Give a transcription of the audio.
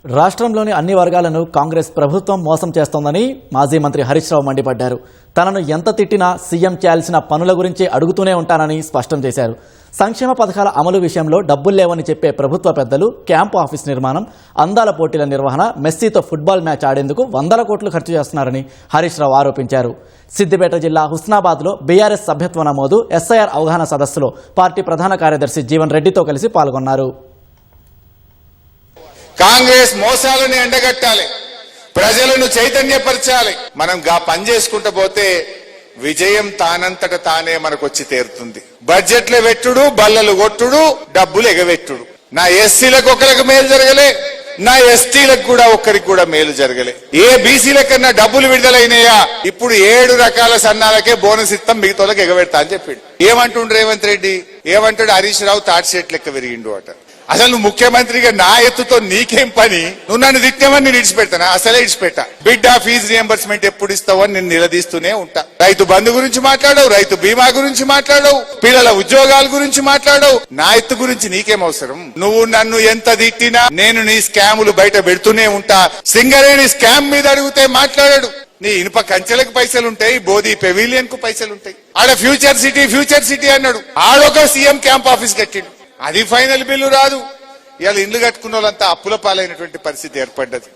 రాష్ట్రంలోని అన్ని వర్గాలను కాంగ్రెస్ ప్రభుత్వం మోసం చేస్తోందని మాజీ మంత్రి హరీష్ రావు మండిపడ్డారు. తనను ఎంత తిట్టినా సీఎం చేయాల్సిన పనుల గురించి అడుగుతూనే ఉంటానని స్పష్టం చేశారు. సంక్షేమ పథకాల అమలు విషయంలో డబ్బులు లేవని చెప్పే ప్రభుత్వ పెద్దలు క్యాంపు ఆఫీస్ నిర్మాణం, అందాల పోటీల నిర్వహణ, మెస్సీతో ఫుట్బాల్ మ్యాచ్ ఆడేందుకు 100 కోట్లు ఖర్చు చేస్తున్నారని హరీష్ రావు ఆరోపించారు. సిద్దిపేట జిల్లా హుస్నాబాద్లో బీఆర్ఎస్ సభ్యత్వ నమోదు, ఎస్ఐఆర్ అవగాహన సదస్సులో పార్టీ ప్రధాన కార్యదర్శి జీవన్ రెడ్డితో కలిసి పాల్గొన్నారు. కాంగ్రెస్ మోసాలను ఎండగట్టాలి, ప్రజలను చైతన్యపరచాలి. మనం గా పని చేసుకుంటూ పోతే విజయం తానంతట తానే మనకొచ్చి తీరుతుంది. బడ్జెట్లు వెట్టుడు, బల్లలు కొట్టుడు, డబ్బులు ఎగవెట్టుడు. నా ఎస్సీలకు ఒకరికి మేలు జరగలే, నా ఎస్టీలకు కూడా ఒక్కరికి కూడా మేలు జరగలే. ఏ బీసీల కన్నా డబ్బులు విడుదలైనయా? ఇప్పుడు 7 రకాల సన్నాలకే బోనస్ ఇస్తాం, మిగతాలకు ఎగబెడతా అని చెప్పిండు. ఏమంటుండు రేవంత్ రెడ్డి? ఏమంటాడు? హరీష్ రావు తాటి చెట్లు లెక్క విరిగిండు అట. అసలు నువ్వు ముఖ్యమంత్రిగా నా ఎత్తుతో నీకేం పని? నువ్వు నన్ను తిట్టావని నేను ఇడిచిపెడతానా? అసలే ఇడిచిపెట్టా. బిడ్డ ఫీజు రియంబర్స్మెంట్ ఎప్పుడు ఇస్తావని నేను నిలదీస్తూనే ఉంటా. రైతు బంధు గురించి మాట్లాడవు, రైతు బీమా గురించి మాట్లాడవు, పిల్లల ఉద్యోగాల గురించి మాట్లాడవు. నా ఎత్తు గురించి నీకేం అవసరం? నువ్వు నన్ను ఎంత తిట్టినా నేను నీ స్కాములు బయట పెడుతూనే ఉంటా. సింగరేణి స్కామ్ మీద అడిగితే మాట్లాడాడు. నీ ఇనుప కంచెలకు పైసలుంటాయి, బోధి పెవిలియన్ కు పైసలుంటాయి. ఆడ ఫ్యూచర్ సిటీ అన్నాడు. ఆడొక సీఎం క్యాంప్ ఆఫీస్ కట్టిండు. అది ఫైనల్ బిల్లు రాదు. ఇవాళ ఇండ్లు కట్టుకున్న వాళ్ళంతా అప్పుల పాలైనటువంటి పరిస్థితి ఏర్పడ్డది.